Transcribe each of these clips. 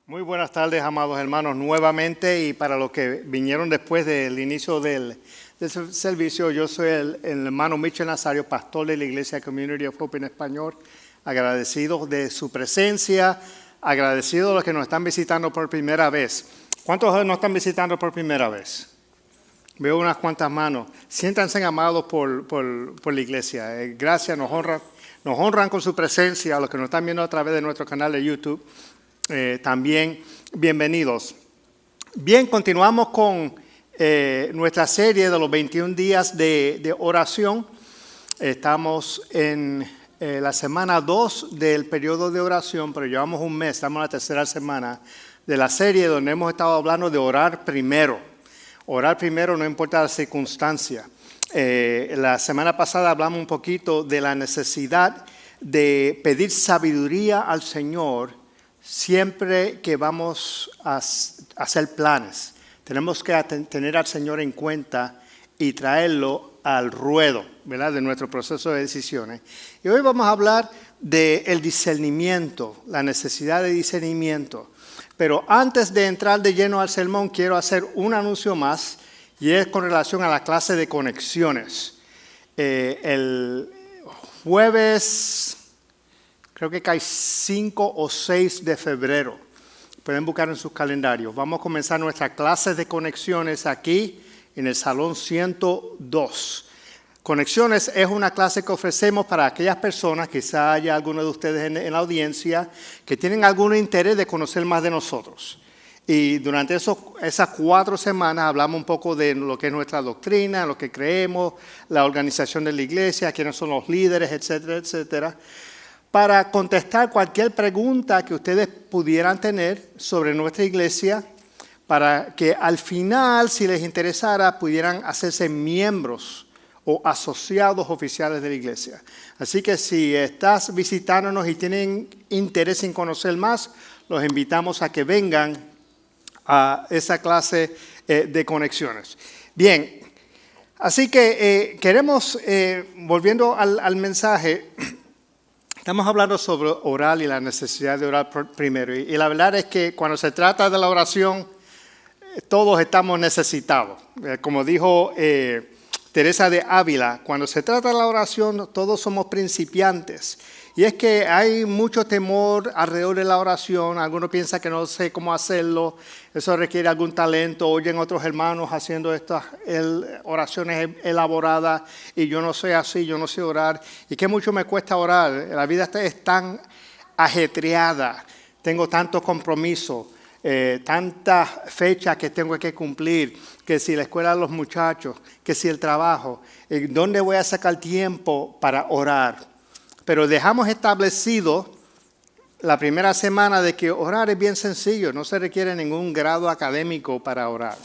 Muy buenas tardes, amados hermanos, nuevamente, y para los que vinieron después del inicio del servicio, yo soy el hermano Michel Nazario, pastor de la Iglesia Community of Hope en español, agradecido de su presencia, agradecido a los que nos están visitando por primera vez. ¿Cuántos nos están visitando por primera vez? Veo unas cuantas manos. Siéntanse amados por la iglesia. Gracias, nos honran con su presencia. A los que nos están viendo a través de nuestro canal de YouTube, también bienvenidos. Bien, continuamos con nuestra serie de los 21 días de oración. Estamos en la semana 2 del periodo de oración, pero llevamos un mes, estamos en la tercera semana de la serie donde hemos estado hablando de orar primero. Orar primero no importa la circunstancia. La semana pasada hablamos un poquito de la necesidad de pedir sabiduría al Señor siempre que vamos a hacer planes. Tenemos que tener al Señor en cuenta y traerlo al ruedo, ¿verdad?, de nuestro proceso de decisiones. Y hoy vamos a hablar del discernimiento, la necesidad de discernimiento. Pero antes de entrar de lleno al sermón, quiero hacer un anuncio más, y es con relación a la clase de conexiones. El jueves, creo que cae 5 o 6 de febrero, pueden buscar en sus calendarios. Vamos a comenzar nuestra clase de conexiones aquí en el Salón 102. Conexiones es una clase que ofrecemos para aquellas personas, quizá haya algunos de ustedes en la audiencia, que tienen algún interés de conocer más de nosotros. Y durante esas 4 semanas hablamos un poco de lo que es nuestra doctrina, lo que creemos, la organización de la iglesia, quiénes son los líderes, etcétera, etcétera, para contestar cualquier pregunta que ustedes pudieran tener sobre nuestra iglesia, para que al final, si les interesara, pudieran hacerse miembros o asociados oficiales de la iglesia. Así que si estás visitándonos y tienen interés en conocer más, los invitamos a que vengan a esa clase de conexiones. Bien, así que queremos, volviendo al mensaje, estamos hablando sobre orar y la necesidad de orar primero. Y la verdad es que cuando se trata de la oración, todos estamos necesitados. Como dijo Teresa de Ávila, cuando se trata de la oración, todos somos principiantes. Y es que hay mucho temor alrededor de la oración. Algunos piensan que no sé cómo hacerlo. Eso requiere algún talento. Oyen otros hermanos haciendo estas oraciones elaboradas y yo no soy así, yo no sé orar. Y que mucho me cuesta orar. La vida es tan ajetreada. Tengo tantos compromisos, tantas fechas que tengo que cumplir, que si la escuela de los muchachos, que si el trabajo. ¿Dónde voy a sacar tiempo para orar? Pero dejamos establecido la primera semana de que orar es bien sencillo. No se requiere ningún grado académico para orar.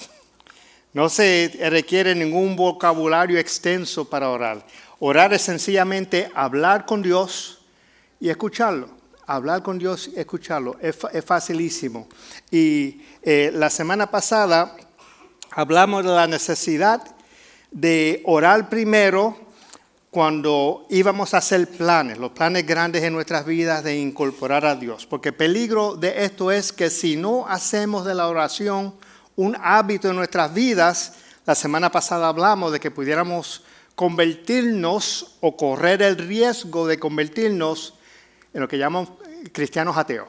No se requiere ningún vocabulario extenso para orar. Orar es sencillamente hablar con Dios y escucharlo. Hablar con Dios y escucharlo. Es facilísimo. Y la semana pasada hablamos de la necesidad de orar primero cuando íbamos a hacer planes, los planes grandes en nuestras vidas de incorporar a Dios. Porque el peligro de esto es que si no hacemos de la oración un hábito en nuestras vidas, la semana pasada hablamos de que pudiéramos convertirnos o correr el riesgo de convertirnos en lo que llamamos cristianos ateos.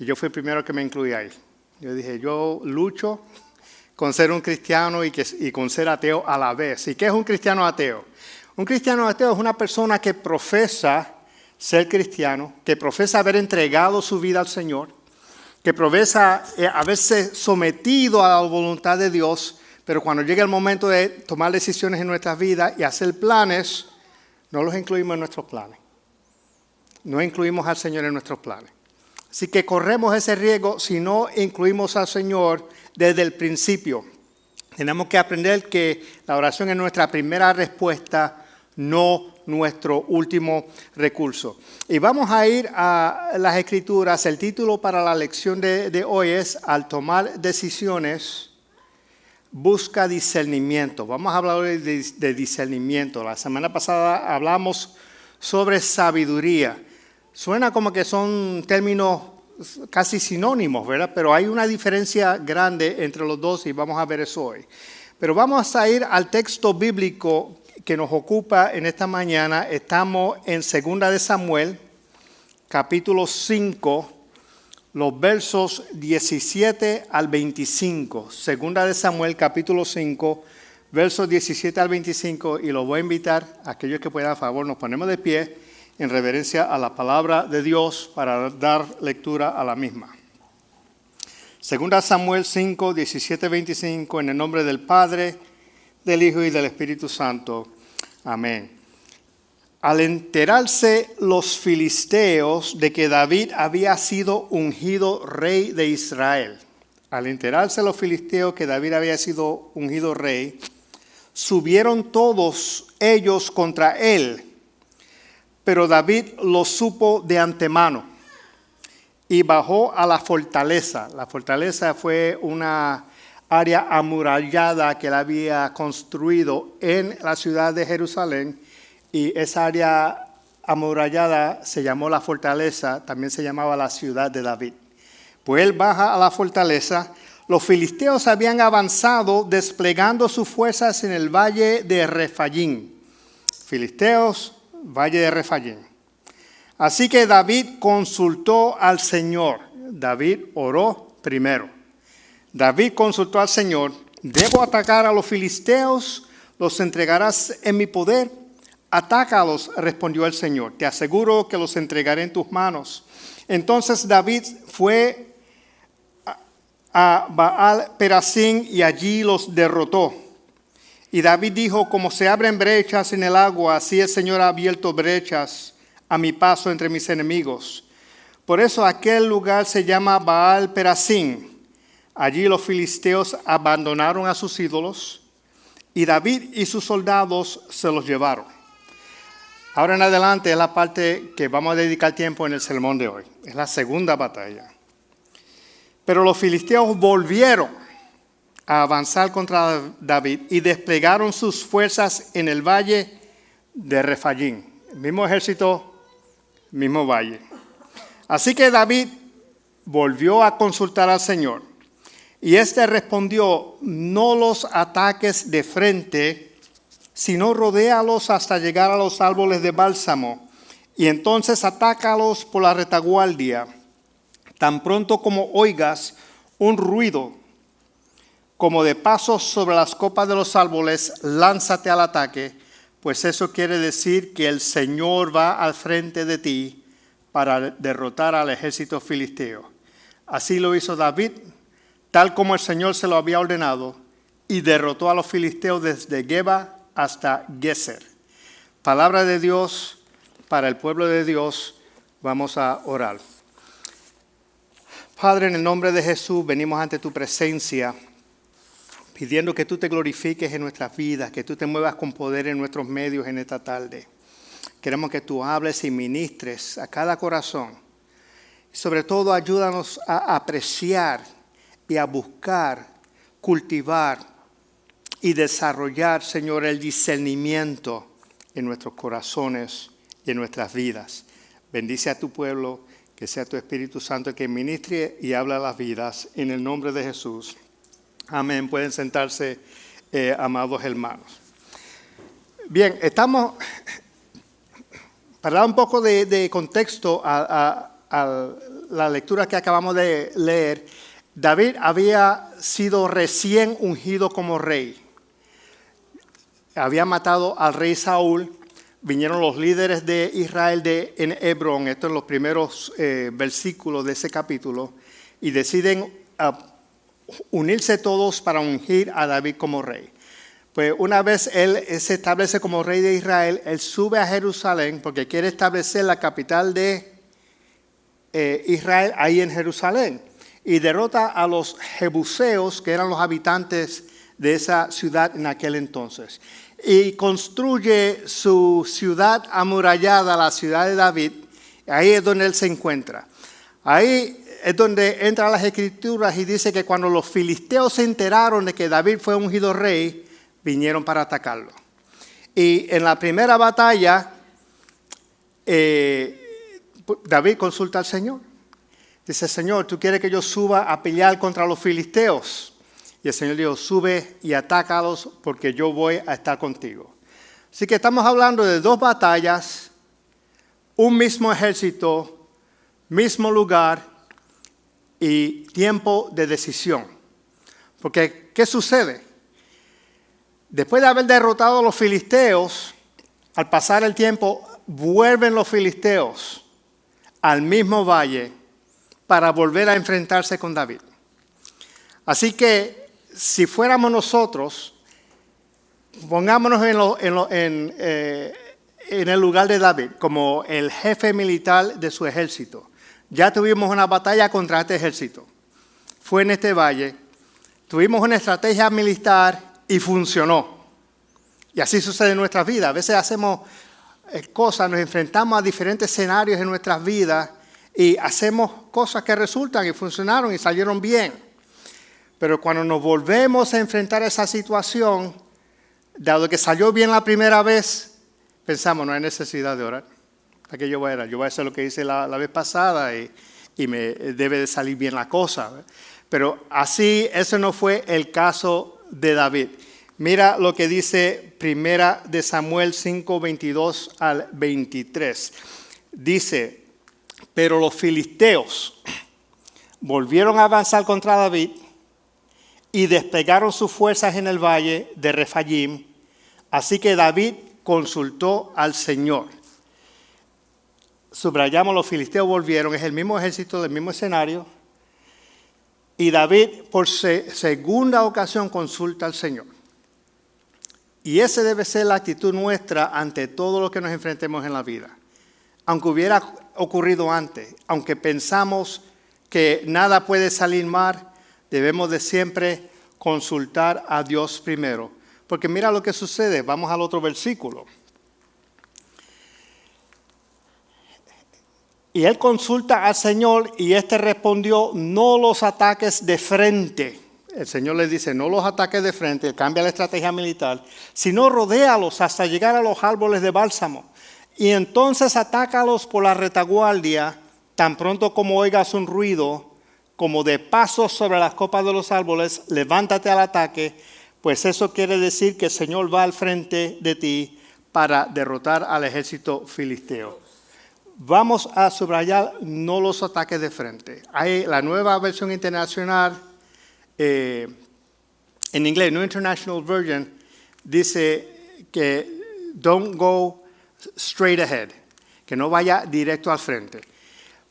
Y yo fui el primero que me incluí ahí. Yo dije, yo lucho con ser un cristiano y con ser ateo a la vez. ¿Y qué es un cristiano ateo? Un cristiano ateo es una persona que profesa ser cristiano, que profesa haber entregado su vida al Señor, que profesa haberse sometido a la voluntad de Dios, pero cuando llega el momento de tomar decisiones en nuestras vidas y hacer planes, no los incluimos en nuestros planes. No incluimos al Señor en nuestros planes. Así que corremos ese riesgo si no incluimos al Señor desde el principio. Tenemos que aprender que la oración es nuestra primera respuesta, no nuestro último recurso. Y vamos a ir a las Escrituras. El título para la lección de hoy es Al tomar decisiones, busca discernimiento. Vamos a hablar hoy de discernimiento. La semana pasada hablamos sobre sabiduría. Suena como que son términos casi sinónimos, ¿verdad? Pero hay una diferencia grande entre los dos y vamos a ver eso hoy. Pero vamos a ir al texto bíblico que nos ocupa en esta mañana. Estamos en 2 de Samuel, capítulo 5, los versos 17 al 25. 2 de Samuel, capítulo 5, versos 17 al 25. Y los voy a invitar a aquellos que puedan, a favor, nos ponemos de pie en reverencia a la palabra de Dios para dar lectura a la misma. 2 Samuel 5, 17, 25, en el nombre del Padre, del Hijo y del Espíritu Santo. Amén. Al enterarse los filisteos de que David había sido ungido rey de Israel, al enterarse los filisteos que David había sido ungido rey, subieron todos ellos contra él. Pero David lo supo de antemano y bajó a la fortaleza. La fortaleza fue una área amurallada que él había construido en la ciudad de Jerusalén, y esa área amurallada se llamó la fortaleza, también se llamaba la ciudad de David. Pues él baja a la fortaleza. Los filisteos habían avanzado desplegando sus fuerzas en el valle de Refayín. Filisteos, valle de Refayín. Así que David consultó al Señor. David oró primero. David consultó al Señor: ¿debo atacar a los filisteos? ¿Los entregarás en mi poder? Atácalos, respondió el Señor. Te aseguro que los entregaré en tus manos. Entonces David fue a Baal Perasim y allí los derrotó. Y David dijo: como se abren brechas en el agua, así el Señor ha abierto brechas a mi paso entre mis enemigos. Por eso aquel lugar se llama Baal Perasim. Allí los filisteos abandonaron a sus ídolos y David y sus soldados se los llevaron. Ahora en adelante es la parte que vamos a dedicar tiempo en el sermón de hoy. Es la segunda batalla. Pero los filisteos volvieron a avanzar contra David y desplegaron sus fuerzas en el valle de Refayín. El mismo ejército, mismo valle. Así que David volvió a consultar al Señor. Y éste respondió: no los ataques de frente, sino rodéalos hasta llegar a los árboles de bálsamo. Y entonces atácalos por la retaguardia. Tan pronto como oigas un ruido como de pasos sobre las copas de los árboles, lánzate al ataque, pues eso quiere decir que el Señor va al frente de ti para derrotar al ejército filisteo. Así lo hizo David, tal como el Señor se lo había ordenado, y derrotó a los filisteos desde Geba hasta Geser. Palabra de Dios para el pueblo de Dios. Vamos a orar. Padre, en el nombre de Jesús venimos ante tu presencia, pidiendo que tú te glorifiques en nuestras vidas, que tú te muevas con poder en nuestros medios en esta tarde. Queremos que tú hables y ministres a cada corazón. Sobre todo, ayúdanos a apreciar y a buscar, cultivar y desarrollar, Señor, el discernimiento en nuestros corazones y en nuestras vidas. Bendice a tu pueblo, que sea tu Espíritu Santo el que ministre y habla a las vidas. En el nombre de Jesús. Amén. Pueden sentarse, amados hermanos. Bien, estamos, para dar un poco de contexto a la lectura que acabamos de leer. David había sido recién ungido como rey. Había matado al rey Saúl. Vinieron los líderes de Israel en Hebrón, esto en los primeros versículos de ese capítulo, y deciden unirse todos para ungir a David como rey. Pues una vez él se establece como rey de Israel, él sube a Jerusalén porque quiere establecer la capital de Israel ahí en Jerusalén. Y derrota a los jebuseos, que eran los habitantes de esa ciudad en aquel entonces. Y construye su ciudad amurallada, la ciudad de David. Ahí es donde él se encuentra. Ahí es donde entran las escrituras y dice que cuando los filisteos se enteraron de que David fue ungido rey, vinieron para atacarlo. Y en la primera batalla, David consulta al Señor. Dice, Señor, ¿tú quieres que yo suba a pelear contra los filisteos? Y el Señor dijo, sube y atácalos porque yo voy a estar contigo. Así que estamos hablando de dos batallas, un mismo ejército, mismo lugar y tiempo de decisión. Porque, ¿qué sucede? Después de haber derrotado a los filisteos, al pasar el tiempo, vuelven los filisteos al mismo valle para volver a enfrentarse con David. Así que, si fuéramos nosotros, pongámonos en el lugar de David, como el jefe militar de su ejército. Ya tuvimos una batalla contra este ejército. Fue en este valle. Tuvimos una estrategia militar y funcionó. Y así sucede en nuestras vidas. A veces hacemos cosas, nos enfrentamos a diferentes escenarios en nuestras vidas y hacemos cosas que resultan y funcionaron y salieron bien. Pero cuando nos volvemos a enfrentar a esa situación, dado que salió bien la primera vez, pensamos, no hay necesidad de orar. ¿Para qué yo voy a orar? Yo voy a hacer lo que hice la vez pasada y me debe de salir bien la cosa. Pero así, ese no fue el caso de David. Mira lo que dice Primera de Samuel 5, 22 al 23. Dice, pero los filisteos volvieron a avanzar contra David y desplegaron sus fuerzas en el valle de Refayim. Así que David consultó al Señor. Subrayamos, los filisteos volvieron, es el mismo ejército del mismo escenario. Y David, por segunda ocasión, consulta al Señor. Y esa debe ser la actitud nuestra ante todo lo que nos enfrentemos en la vida. Aunque hubiera ocurrido antes, aunque pensamos que nada puede salir mal, debemos de siempre consultar a Dios primero. Porque mira lo que sucede. Vamos al otro versículo. Y él consulta al Señor y éste respondió, no los ataques de frente. El Señor le dice, no los ataques de frente, cambia la estrategia militar, sino rodéalos hasta llegar a los árboles de bálsamo. Y entonces atácalos por la retaguardia, tan pronto como oigas un ruido, como de pasos sobre las copas de los árboles, levántate al ataque, pues eso quiere decir que el Señor va al frente de ti para derrotar al ejército filisteo. Vamos a subrayar no los ataques de frente. Hay la nueva versión internacional, en inglés, New International Version, dice que don't go straight ahead, que no vaya directo al frente.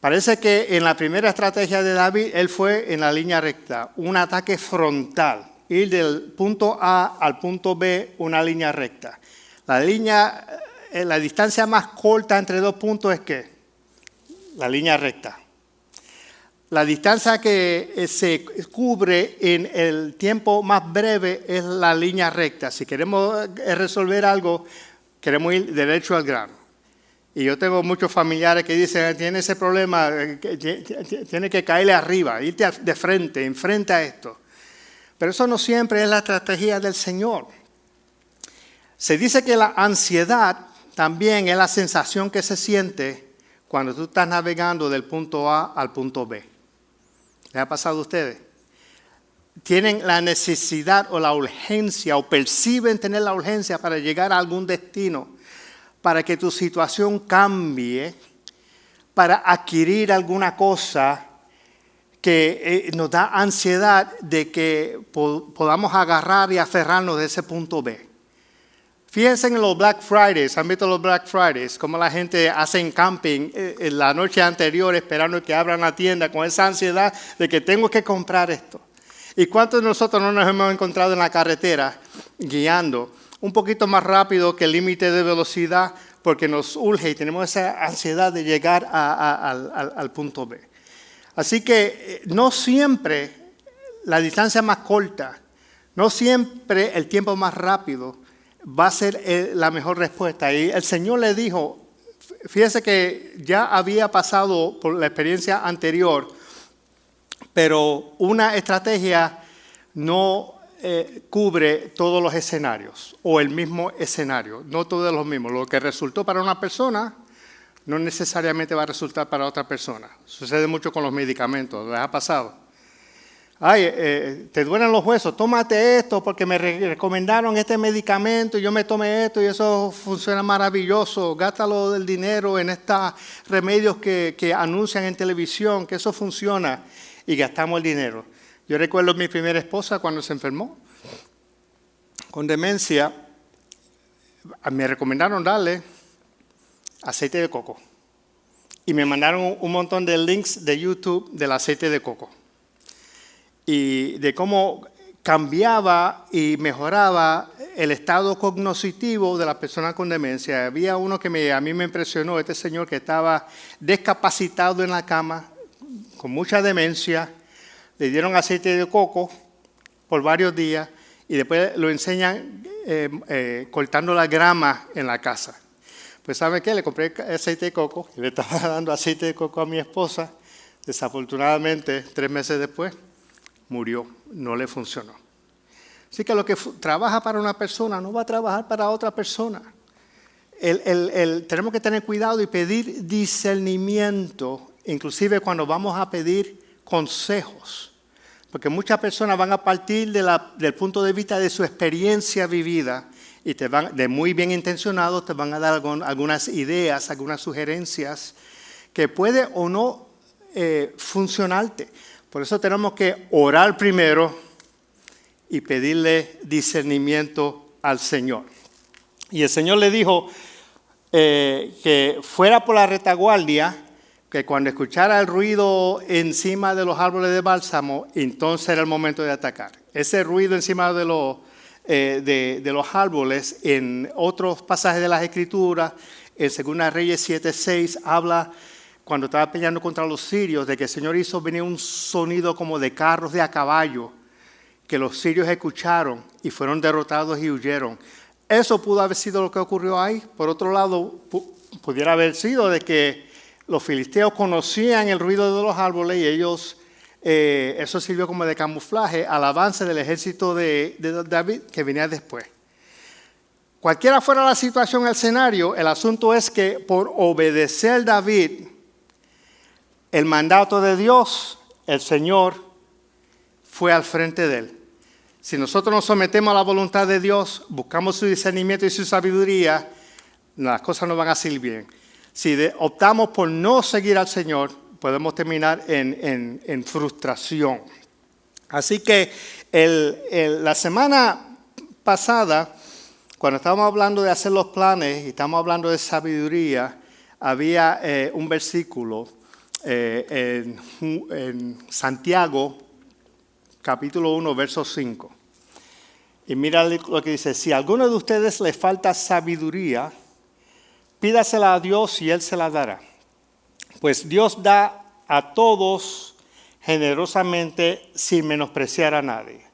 Parece que en la primera estrategia de David, él fue en la línea recta, un ataque frontal, ir del punto A al punto B, una línea recta. La distancia más corta entre dos puntos es ¿qué? La línea recta. La distancia que se cubre en el tiempo más breve es la línea recta. Si queremos resolver algo, queremos ir derecho al grano. Y yo tengo muchos familiares que dicen, tiene ese problema, tiene que caerle arriba, irte de frente, enfrente a esto. Pero eso no siempre es la estrategia del Señor. Se dice que la ansiedad también es la sensación que se siente cuando tú estás navegando del punto A al punto B. ¿Les ha pasado a ustedes? Tienen la necesidad o la urgencia o perciben tener la urgencia para llegar a algún destino, para que tu situación cambie, para adquirir alguna cosa que nos da ansiedad de que podamos agarrar y aferrarnos de ese punto B. Fíjense en los Black Fridays, ¿han visto los Black Fridays? Cómo la gente hace camping en la noche anterior esperando que abran la tienda con esa ansiedad de que tengo que comprar esto. ¿Y cuántos de nosotros no nos hemos encontrado en la carretera guiando un poquito más rápido que el límite de velocidad porque nos urge y tenemos esa ansiedad de llegar al punto B? Así que no siempre la distancia más corta, no siempre el tiempo más rápido va a ser la mejor respuesta. Y el Señor le dijo, fíjese que ya había pasado por la experiencia anterior, pero una estrategia no cubre todos los escenarios o el mismo escenario, no todos los mismos. Lo que resultó para una persona no necesariamente va a resultar para otra persona. Sucede mucho con los medicamentos, ¿les ha pasado? Ay, te duelen los huesos, tómate esto porque me recomendaron este medicamento y yo me tomé esto y eso funciona maravilloso. Gástalo del dinero en estos remedios que anuncian en televisión, que eso funciona, y gastamos el dinero. Yo recuerdo a mi primera esposa cuando se enfermó con demencia, me recomendaron darle aceite de coco y me mandaron un montón de links de YouTube del aceite de coco y de cómo cambiaba y mejoraba el estado cognitivo de la persona con demencia. Había uno que a mí me impresionó, este señor que estaba discapacitado en la cama, con mucha demencia, le dieron aceite de coco por varios días y después lo enseñan cortando la grama en la casa. Pues ¿sabe qué? Le compré aceite de coco y le estaba dando aceite de coco a mi esposa. Desafortunadamente, 3 meses después, murió, no le funcionó. Así que lo que trabaja para una persona no va a trabajar para otra persona. Tenemos que tener cuidado y pedir discernimiento, inclusive cuando vamos a pedir consejos. Porque muchas personas van a partir del punto de vista de su experiencia vivida y de muy bien intencionados te van a dar algunas ideas, algunas sugerencias que puede o no funcionarte. Por eso tenemos que orar primero y pedirle discernimiento al Señor. Y el Señor le dijo que fuera por la retaguardia, que cuando escuchara el ruido encima de los árboles de bálsamo, entonces era el momento de atacar. Ese ruido encima de los árboles, en otros pasajes de las Escrituras, en 2 Reyes 7:6, habla cuando estaba peleando contra los sirios, de que el Señor hizo venir un sonido como de carros de a caballo, que los sirios escucharon y fueron derrotados y huyeron. Eso pudo haber sido lo que ocurrió ahí. Por otro lado, pudiera haber sido de que los filisteos conocían el ruido de los árboles y ellos, eso sirvió como de camuflaje al avance del ejército de David que venía después. Cualquiera fuera la situación, el escenario, el asunto es que por obedecer David el mandato de Dios, el Señor fue al frente de él. Si nosotros nos sometemos a la voluntad de Dios, buscamos su discernimiento y su sabiduría, las cosas no van a salir bien. Si optamos por no seguir al Señor, podemos terminar en frustración. Así que la semana pasada, cuando estábamos hablando de hacer los planes y estábamos hablando de sabiduría, había un versículo en Santiago, capítulo 1, verso 5. Y mira lo que dice: si a alguno de ustedes le falta sabiduría, pídasela a Dios y Él se la dará. Pues Dios da a todos generosamente sin menospreciar a nadie.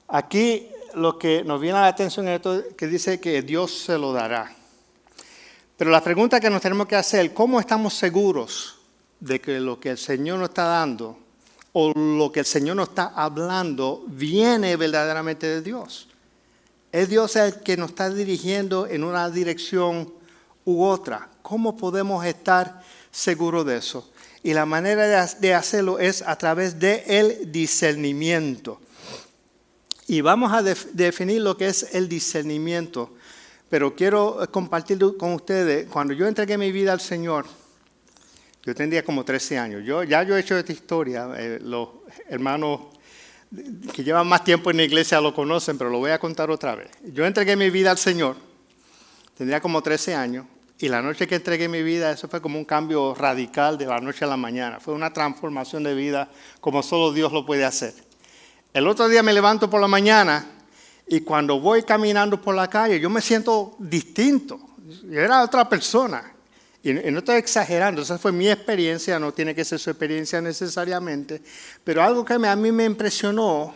Aquí lo que nos viene a la atención es esto que dice que Dios se lo dará. Pero la pregunta que nos tenemos que hacer, ¿cómo estamos seguros de que lo que el Señor nos está dando o lo que el Señor nos está hablando viene verdaderamente de Dios? Es Dios el que nos está dirigiendo en una dirección u otra. ¿Cómo podemos estar seguros de eso? Y la manera de hacerlo es a través del discernimiento. Y vamos a definir lo que es el discernimiento. Pero quiero compartir con ustedes, cuando yo entregué mi vida al Señor, yo tendría como 13 años. Yo he hecho esta historia. Los hermanos que llevan más tiempo en la iglesia lo conocen, pero lo voy a contar otra vez. Yo entregué mi vida al Señor, tendría como 13 años. Y la noche que entregué mi vida, eso fue como un cambio radical de la noche a la mañana. Fue una transformación de vida como solo Dios lo puede hacer. El otro día me levanto por la mañana y cuando voy caminando por la calle, yo me siento distinto. Yo era otra persona. Y no estoy exagerando, esa fue mi experiencia, no tiene que ser su experiencia necesariamente. Pero algo que a mí me impresionó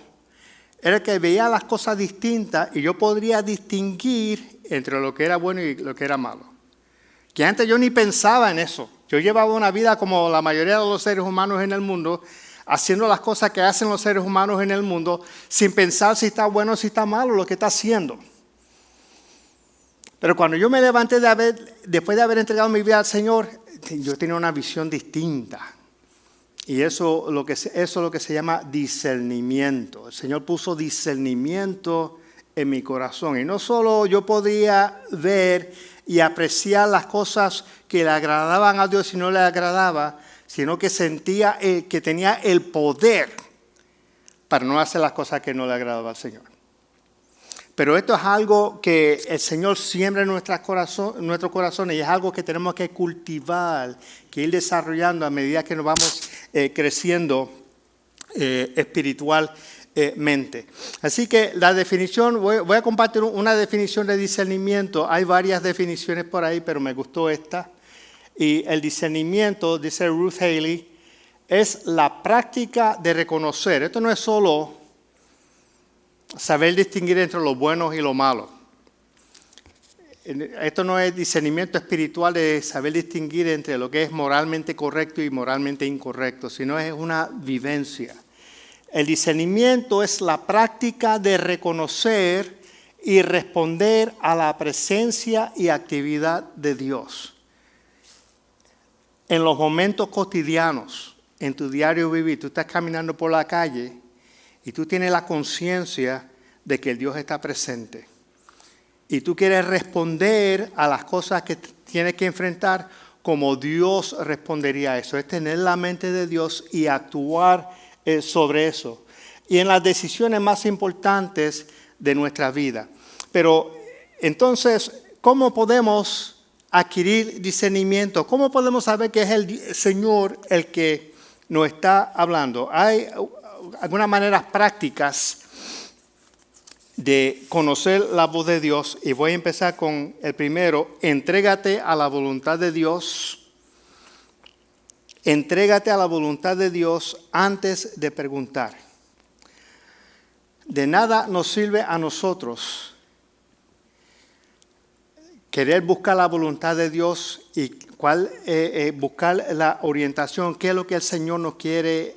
era que veía las cosas distintas y yo podría distinguir entre lo que era bueno y lo que era malo. Que antes yo ni pensaba en eso. Yo llevaba una vida como la mayoría de los seres humanos en el mundo, haciendo las cosas que hacen los seres humanos en el mundo, sin pensar si está bueno o si está malo lo que está haciendo. Pero cuando yo me levanté después de haber entregado mi vida al Señor, yo tenía una visión distinta. Y eso es lo que se llama discernimiento. El Señor puso discernimiento en mi corazón. Y no solo yo podía ver y apreciar las cosas que le agradaban a Dios y no le agradaba, sino que sentía que tenía el poder para no hacer las cosas que no le agradaban al Señor. Pero esto es algo que el Señor siembra en nuestro corazón y es algo que tenemos que cultivar, que ir desarrollando a medida que nos vamos creciendo espiritualmente. Así que la definición, voy a compartir una definición de discernimiento. Hay varias definiciones por ahí, pero me gustó esta. Y el discernimiento, dice Ruth Haley, es la práctica de reconocer. Esto no es solo saber distinguir entre lo bueno y lo malo. Esto no es discernimiento espiritual de saber distinguir entre lo que es moralmente correcto y moralmente incorrecto, sino es una vivencia. El discernimiento es la práctica de reconocer y responder a la presencia y actividad de Dios. En los momentos cotidianos, en tu diario vivir, tú estás caminando por la calle y tú tienes la conciencia de que el Dios está presente. Y tú quieres responder a las cosas que tienes que enfrentar como Dios respondería a eso. Es tener la mente de Dios y actuar sobre eso. Y en las decisiones más importantes de nuestra vida. Pero entonces, ¿cómo podemos adquirir discernimiento? ¿Cómo podemos saber que es el Señor el que nos está hablando? Hay algunas maneras prácticas de conocer la voz de Dios y voy a empezar con el primero. Entrégate a la voluntad de Dios. Entrégate a la voluntad de Dios antes de preguntar. De nada nos sirve a nosotros querer buscar la voluntad de Dios y buscar la orientación, qué es lo que el Señor nos quiere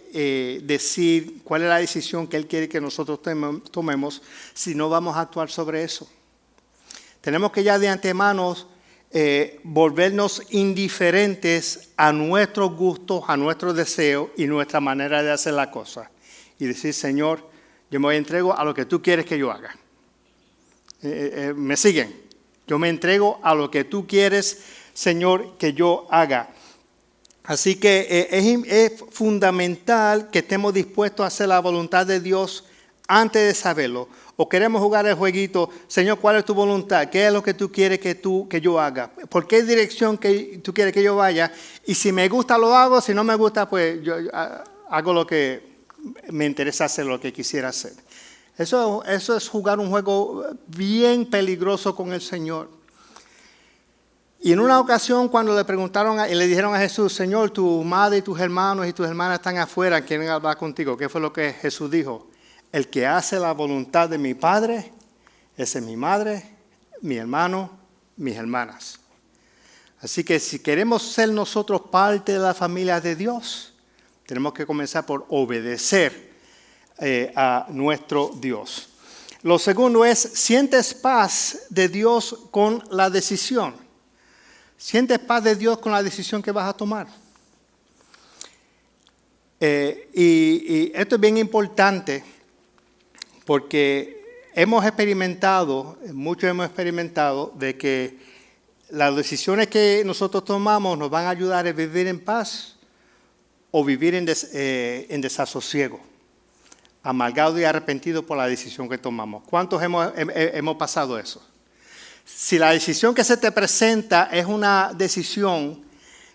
decir, cuál es la decisión que Él quiere que nosotros tomemos, si no vamos a actuar sobre eso. Tenemos que ya de antemano volvernos indiferentes a nuestros gustos, a nuestros deseos y nuestra manera de hacer la cosa. Y decir, Señor, yo me entrego a lo que tú quieres que yo haga. ¿Me siguen? Yo me entrego a lo que tú quieres, Señor, que yo haga. Así que es fundamental que estemos dispuestos a hacer la voluntad de Dios antes de saberlo. O queremos jugar el jueguito, Señor, ¿cuál es tu voluntad? ¿Qué es lo que tú quieres que yo haga? ¿Por qué dirección que tú quieres que yo vaya? Y si me gusta lo hago, si no me gusta, pues yo hago lo que me interesa hacer, lo que quisiera hacer. Eso es jugar un juego bien peligroso con el Señor. Y en una ocasión cuando le preguntaron y le dijeron a Jesús, Señor, tu madre y tus hermanos y tus hermanas están afuera, quieren hablar contigo. ¿Qué fue lo que Jesús dijo? El que hace la voluntad de mi Padre, esa es mi madre, mi hermano, mis hermanas. Así que si queremos ser nosotros parte de la familia de Dios, tenemos que comenzar por obedecer a nuestro Dios. Lo segundo es, sientes paz de Dios con la decisión. Sientes paz de Dios con la decisión que vas a tomar. Y esto es bien importante porque muchos hemos experimentado de que las decisiones que nosotros tomamos nos van a ayudar a vivir en paz o vivir en desasosiego, amargado y arrepentido por la decisión que tomamos. ¿Cuántos hemos pasado eso? Si la decisión que se te presenta es una decisión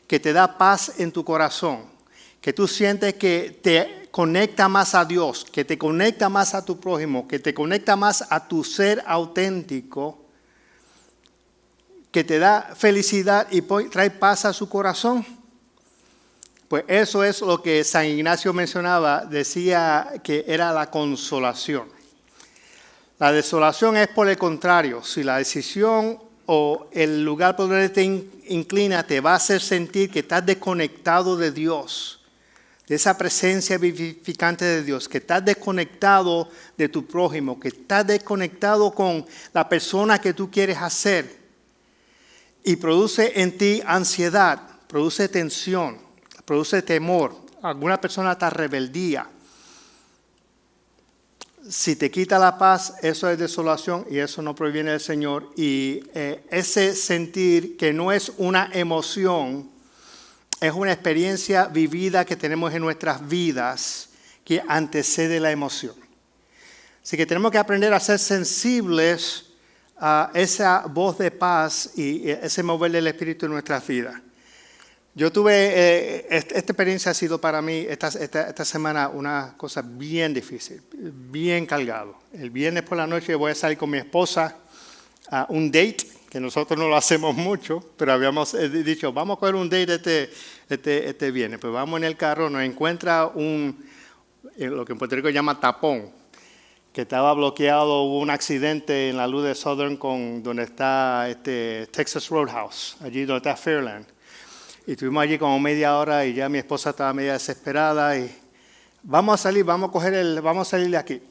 que te da paz en tu corazón, que tú sientes que te conecta más a Dios, que te conecta más a tu prójimo, que te conecta más a tu ser auténtico, que te da felicidad y trae paz a su corazón, pues eso es lo que San Ignacio mencionaba, decía que era la consolación. La desolación es por el contrario, si la decisión o el lugar por donde te inclina te va a hacer sentir que estás desconectado de Dios, de esa presencia vivificante de Dios, que estás desconectado de tu prójimo, que estás desconectado con la persona que tú quieres hacer, y produce en ti ansiedad, produce tensión, produce temor, alguna persona hasta rebeldía. Si te quita la paz, eso es desolación y eso no proviene del Señor. Y ese sentir que no es una emoción, es una experiencia vivida que tenemos en nuestras vidas que antecede la emoción. Así que tenemos que aprender a ser sensibles a esa voz de paz y ese mover del Espíritu en nuestras vidas. Yo tuve, esta experiencia ha sido para mí esta semana una cosa bien difícil, bien cargado. El viernes por la noche voy a salir con mi esposa a un date, que nosotros no lo hacemos mucho, pero habíamos dicho, vamos a coger un date este viernes. Pues vamos en el carro, nos encuentra lo que en Puerto Rico llama tapón, que estaba bloqueado, hubo un accidente en la luz de Southern donde está Texas Roadhouse, allí donde está Fairland. Y estuvimos allí como media hora y ya mi esposa estaba media desesperada y vamos a salir, vamos a salir de aquí.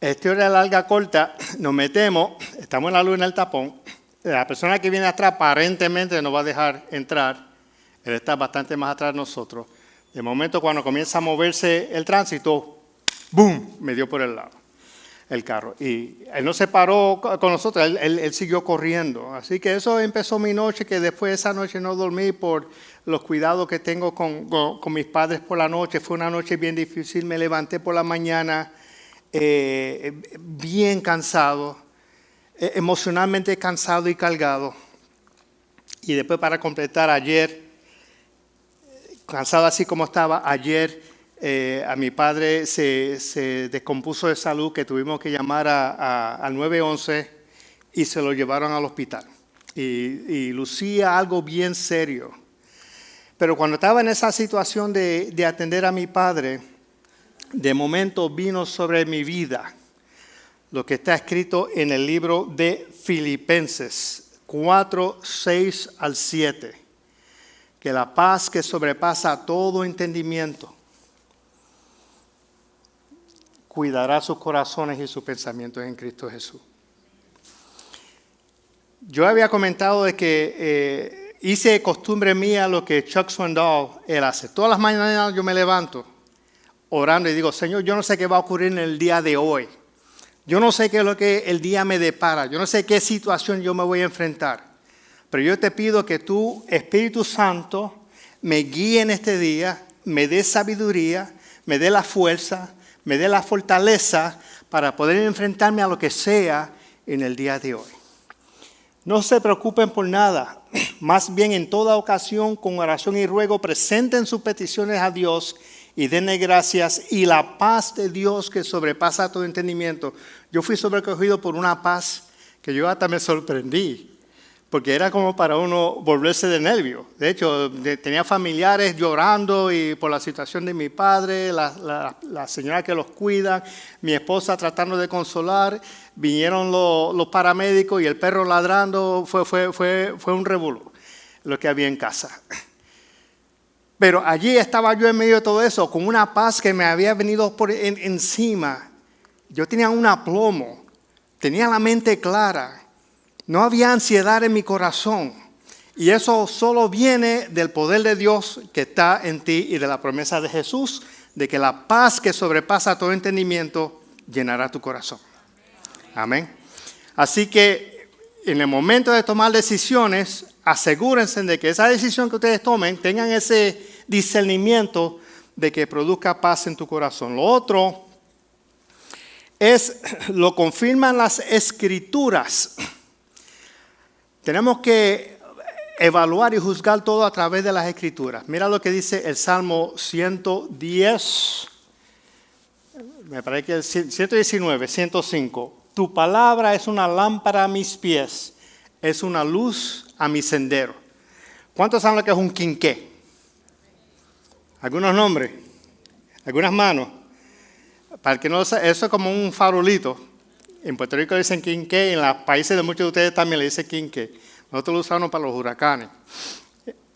Historia larga, corta, nos metemos, estamos en la luz en el tapón, la persona que viene atrás aparentemente nos va a dejar entrar, él está bastante más atrás de nosotros. De momento cuando comienza a moverse el tránsito, ¡boom!, me dio por el lado el carro. Y él no se paró con nosotros, él siguió corriendo. Así que eso empezó mi noche, que después de esa noche no dormí por los cuidados que tengo con mis padres por la noche. Fue una noche bien difícil, me levanté por la mañana bien cansado, emocionalmente cansado y cargado. Y después para completar ayer, cansado así como estaba ayer, a mi padre se descompuso de salud, que tuvimos que llamar al 911 y se lo llevaron al hospital. Y lucía algo bien serio. Pero cuando estaba en esa situación de atender a mi padre, de momento vino sobre mi vida lo que está escrito en el libro de Filipenses 4, 6 al 7. Que la paz que sobrepasa todo entendimiento cuidará sus corazones y sus pensamientos en Cristo Jesús. Yo había comentado de que hice costumbre mía lo que Chuck Swindoll él hace. Todas las mañanas yo me levanto orando y digo, Señor, yo no sé qué va a ocurrir en el día de hoy. Yo no sé qué es lo que el día me depara. Yo no sé qué situación yo me voy a enfrentar. Pero yo te pido que tú, Espíritu Santo, me guíe en este día, me dé sabiduría, me dé la fuerza, me dé la fortaleza para poder enfrentarme a lo que sea en el día de hoy. No se preocupen por nada, más bien en toda ocasión con oración y ruego presenten sus peticiones a Dios y denle gracias y la paz de Dios que sobrepasa todo entendimiento. Yo fui sobrecogido por una paz que yo hasta me sorprendí. Porque era como para uno volverse de nervio. De hecho, tenía familiares llorando y por la situación de mi padre, la señora que los cuida, mi esposa tratando de consolar, vinieron los paramédicos y el perro ladrando, fue un revolú lo que había en casa. Pero allí estaba yo en medio de todo eso, con una paz que me había venido encima. Yo tenía un aplomo, tenía la mente clara. No había ansiedad en mi corazón. Y eso solo viene del poder de Dios que está en ti y de la promesa de Jesús, de que la paz que sobrepasa todo entendimiento llenará tu corazón. Amén. Así que en el momento de tomar decisiones, asegúrense de que esa decisión que ustedes tomen tengan ese discernimiento de que produzca paz en tu corazón. Lo otro lo confirman las Escrituras. Tenemos que evaluar y juzgar todo a través de las Escrituras. Mira lo que dice el Salmo 110, me parece que el 119, 105. Tu palabra es una lámpara a mis pies, es una luz a mi sendero. ¿Cuántos saben lo que es un quinqué? ¿Algunos nombres? ¿Algunas manos? Para el que no lo sabe, eso es como un farolito. En Puerto Rico le dicen quinqué, en los países de muchos de ustedes también le dicen quinqué. Nosotros lo usamos para los huracanes.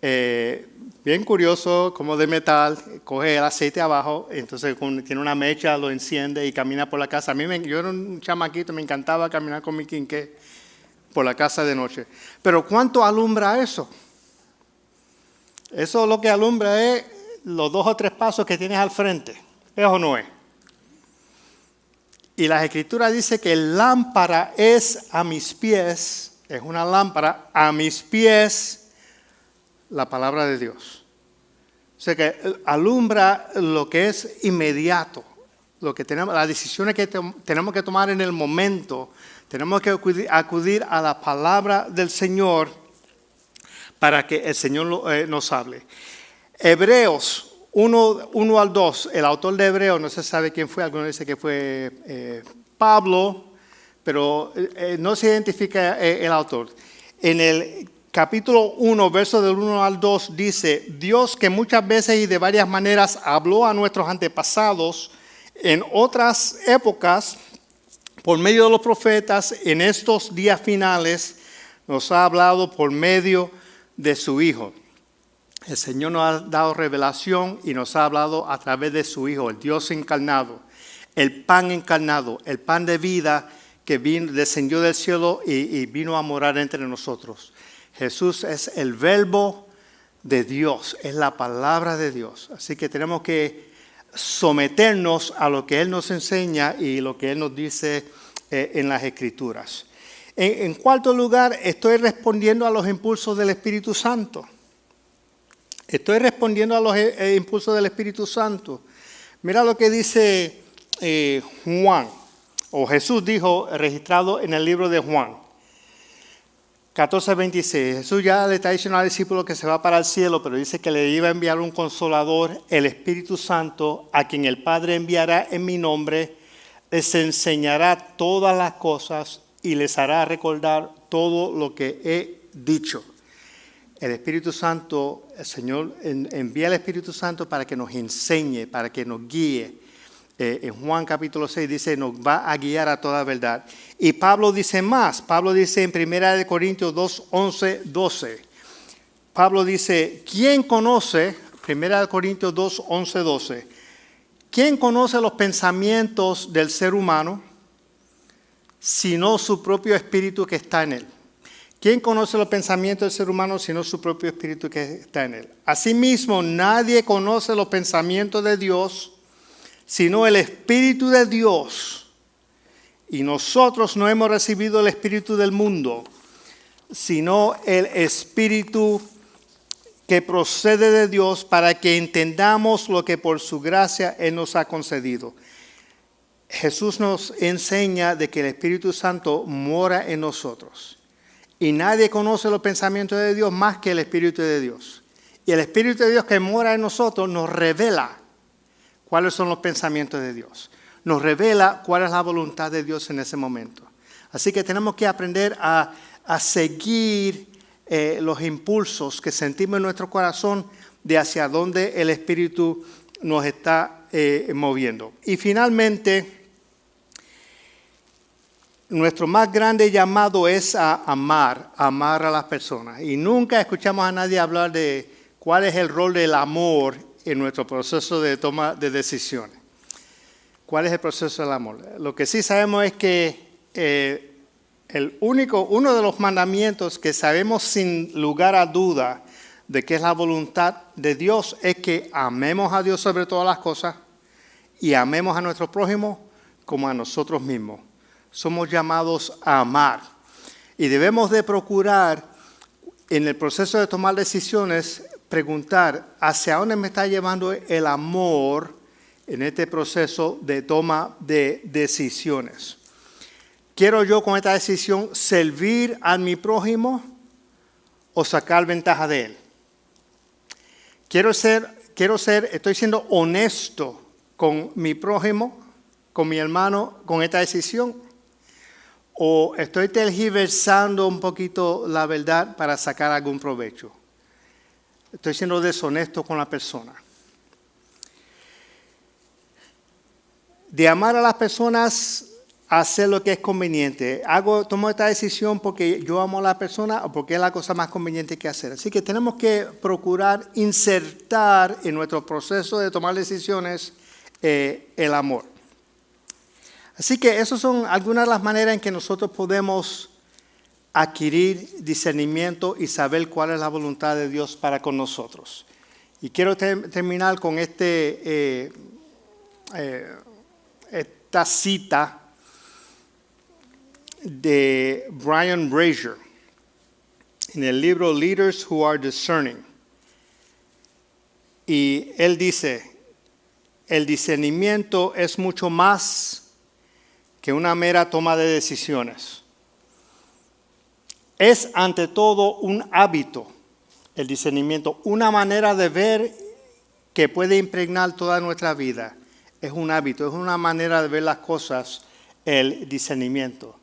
Bien curioso, como de metal, coge el aceite abajo, entonces tiene una mecha, lo enciende y camina por la casa. Yo era un chamaquito, me encantaba caminar con mi quinqué. por la casa de noche. Pero ¿cuánto alumbra eso? Eso lo que alumbra es los 2 o 3 pasos que tienes al frente. ¿Es o no es? Y las Escrituras dicen que lámpara es a mis pies, es una lámpara a mis pies, la palabra de Dios. O sea que alumbra lo que es inmediato, lo que tenemos, las decisiones que tenemos que tomar en el momento. Tenemos que acudir a la palabra del Señor para que el Señor nos hable. Hebreos 1 al 2, el autor de Hebreos, no se sabe quién fue, algunos dicen que fue Pablo, pero no se identifica el autor. En el capítulo 1, verso del 1 al 2, dice: Dios, que muchas veces y de varias maneras habló a nuestros antepasados en otras épocas, por medio de los profetas, en estos días finales, nos ha hablado por medio de su Hijo. El Señor nos ha dado revelación y nos ha hablado a través de su Hijo, el Dios encarnado, el pan encarnado, el pan de vida que descendió del cielo y vino a morar entre nosotros. Jesús es el verbo de Dios, es la palabra de Dios. Así que tenemos que someternos a lo que Él nos enseña y lo que Él nos dice en las Escrituras. En cuarto lugar, estoy respondiendo a los impulsos del Espíritu Santo. Estoy respondiendo a los impulsos del Espíritu Santo. Mira lo que dice Juan, o Jesús dijo, registrado en el libro de Juan 14:26. Jesús ya le está diciendo al discípulo que se va para el cielo, pero dice que le iba a enviar un consolador, el Espíritu Santo, a quien el Padre enviará en mi nombre. Les enseñará todas las cosas y les hará recordar todo lo que he dicho. El Espíritu Santo, el Señor envía al Espíritu Santo para que nos enseñe, para que nos guíe. En Juan capítulo 6 dice, nos va a guiar a toda verdad. Y Pablo dice más. Pablo dice en 1 Corintios 2, 11, 12. Pablo dice, ¿quién conoce? 1 Corintios 2, 11, 12. ¿Quién conoce los pensamientos del ser humano, sino su propio espíritu que está en él? ¿Quién conoce los pensamientos del ser humano sino su propio espíritu que está en él? Asimismo, nadie conoce los pensamientos de Dios sino el Espíritu de Dios. Y nosotros no hemos recibido el espíritu del mundo, sino el Espíritu que procede de Dios, para que entendamos lo que por su gracia Él nos ha concedido. Jesús nos enseña de que el Espíritu Santo mora en nosotros. Y nadie conoce los pensamientos de Dios más que el Espíritu de Dios. Y el Espíritu de Dios que mora en nosotros nos revela cuáles son los pensamientos de Dios. Nos revela cuál es la voluntad de Dios en ese momento. Así que tenemos que aprender a seguir los impulsos que sentimos en nuestro corazón de hacia dónde el Espíritu nos está moviendo. Y finalmente, nuestro más grande llamado es a amar a las personas. Y nunca escuchamos a nadie hablar de cuál es el rol del amor en nuestro proceso de toma de decisiones. ¿Cuál es el proceso del amor? Lo que sí sabemos es que uno de los mandamientos que sabemos sin lugar a duda de que es la voluntad de Dios es que amemos a Dios sobre todas las cosas y amemos a nuestro prójimo como a nosotros mismos. Somos llamados a amar y debemos de procurar en el proceso de tomar decisiones preguntar hacia dónde me está llevando el amor en este proceso de toma de decisiones. ¿Quiero yo con esta decisión servir a mi prójimo o sacar ventaja de él? Estoy siendo honesto con mi prójimo, con mi hermano, con esta decisión. ¿O estoy tergiversando un poquito la verdad para sacar algún provecho? Estoy siendo deshonesto con la persona. De amar a las personas, hacer lo que es conveniente. Tomo esta decisión porque yo amo a la persona o porque es la cosa más conveniente que hacer. Así que tenemos que procurar insertar en nuestro proceso de tomar decisiones el amor. Así que esas son algunas de las maneras en que nosotros podemos adquirir discernimiento y saber cuál es la voluntad de Dios para con nosotros. Y quiero terminar con esta cita de Brian Brazier en el libro Leaders Who Are Discerning. Y él dice, el discernimiento es mucho más que una mera toma de decisiones. Es ante todo un hábito, el discernimiento, una manera de ver que puede impregnar toda nuestra vida. Es un hábito, es una manera de ver las cosas, el discernimiento.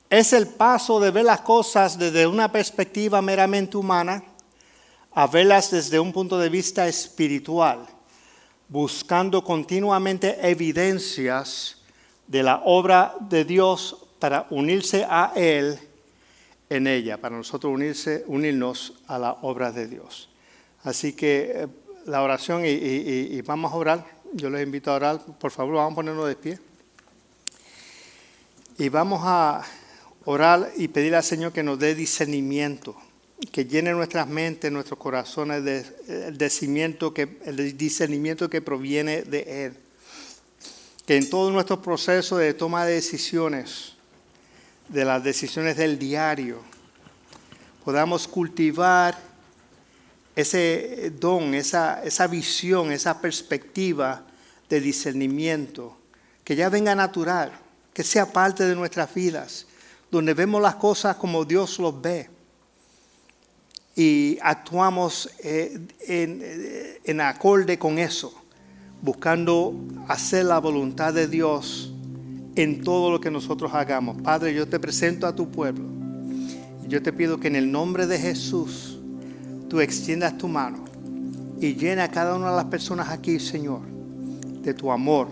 Es el paso de ver las cosas desde una perspectiva meramente humana a verlas desde un punto de vista espiritual, buscando continuamente evidencias de la obra de Dios para unirse a Él en ella, para nosotros unirnos a la obra de Dios. Así que la oración y vamos a orar. Yo les invito a orar. Por favor, vamos a ponernos de pie. Y vamos a orar y pedir al Señor que nos dé discernimiento, que llene nuestras mentes, nuestros corazones el discernimiento que proviene de Él. Que en todo nuestro proceso de toma de decisiones, de las decisiones del diario, podamos cultivar ese don, esa visión, esa perspectiva de discernimiento, que ya venga natural, que sea parte de nuestras vidas, donde vemos las cosas como Dios los ve y actuamos en acorde con eso, buscando hacer la voluntad de Dios en todo lo que nosotros hagamos. Padre, yo te presento a tu pueblo y yo te pido que en el nombre de Jesús tú extiendas tu mano y llena a cada una de las personas aquí, Señor, de tu amor.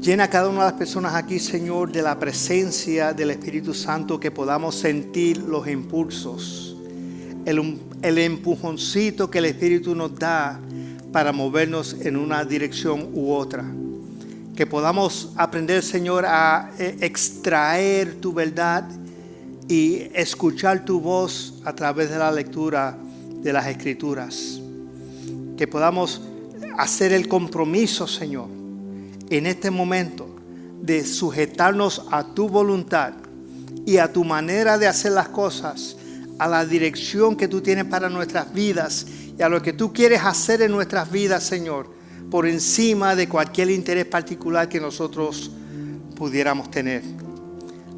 Llena a cada una de las personas aquí, Señor, de la presencia del Espíritu Santo, que podamos sentir los impulsos, el empujoncito que el Espíritu nos da para movernos en una dirección u otra. Que podamos aprender, Señor, a extraer tu verdad y escuchar tu voz a través de la lectura de las Escrituras. Que podamos hacer el compromiso, Señor, en este momento de sujetarnos a tu voluntad y a tu manera de hacer las cosas, a la dirección que tú tienes para nuestras vidas y a lo que tú quieres hacer en nuestras vidas, Señor, por encima de cualquier interés particular que nosotros pudiéramos tener.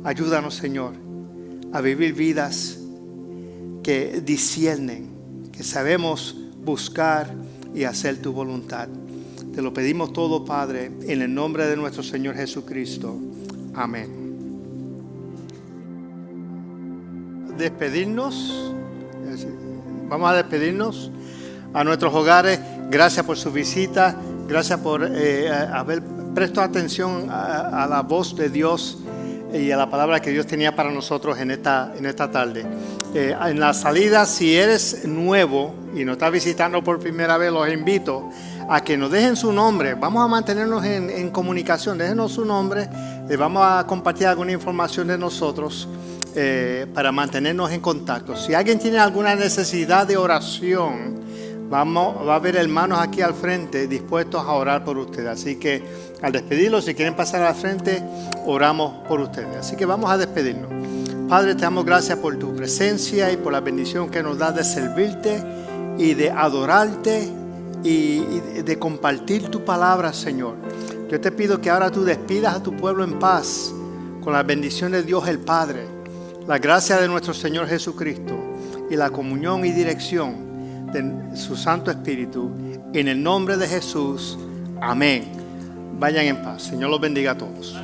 Ayúdanos, Señor, a vivir vidas que disciernen, que sabemos buscar y hacer tu voluntad. Te lo pedimos todo, Padre, en el nombre de nuestro Señor Jesucristo. Amén. Despedirnos. Vamos a despedirnos a nuestros hogares. Gracias por su visita. Gracias por haber prestado atención a la voz de Dios y a la palabra que Dios tenía para nosotros en esta tarde. En la salida, si eres nuevo y nos estás visitando por primera vez, los invito a que nos dejen su nombre. Vamos a mantenernos en comunicación. Déjenos su nombre. Les vamos a compartir alguna información de nosotros para mantenernos en contacto. Si alguien tiene alguna necesidad de oración, va a haber hermanos aquí al frente dispuestos a orar por ustedes. Así que al despedirlos, si quieren pasar al frente, oramos por ustedes. Así que vamos a despedirnos. Padre, te damos gracias por tu presencia y por la bendición que nos das de servirte y de adorarte y de compartir tu palabra, Señor. Yo te pido que ahora tú despidas a tu pueblo en paz con la bendición de Dios el Padre, la gracia de nuestro Señor Jesucristo y la comunión y dirección de su Santo Espíritu. En el nombre de Jesús. Amén. Vayan en paz. Señor los bendiga a todos.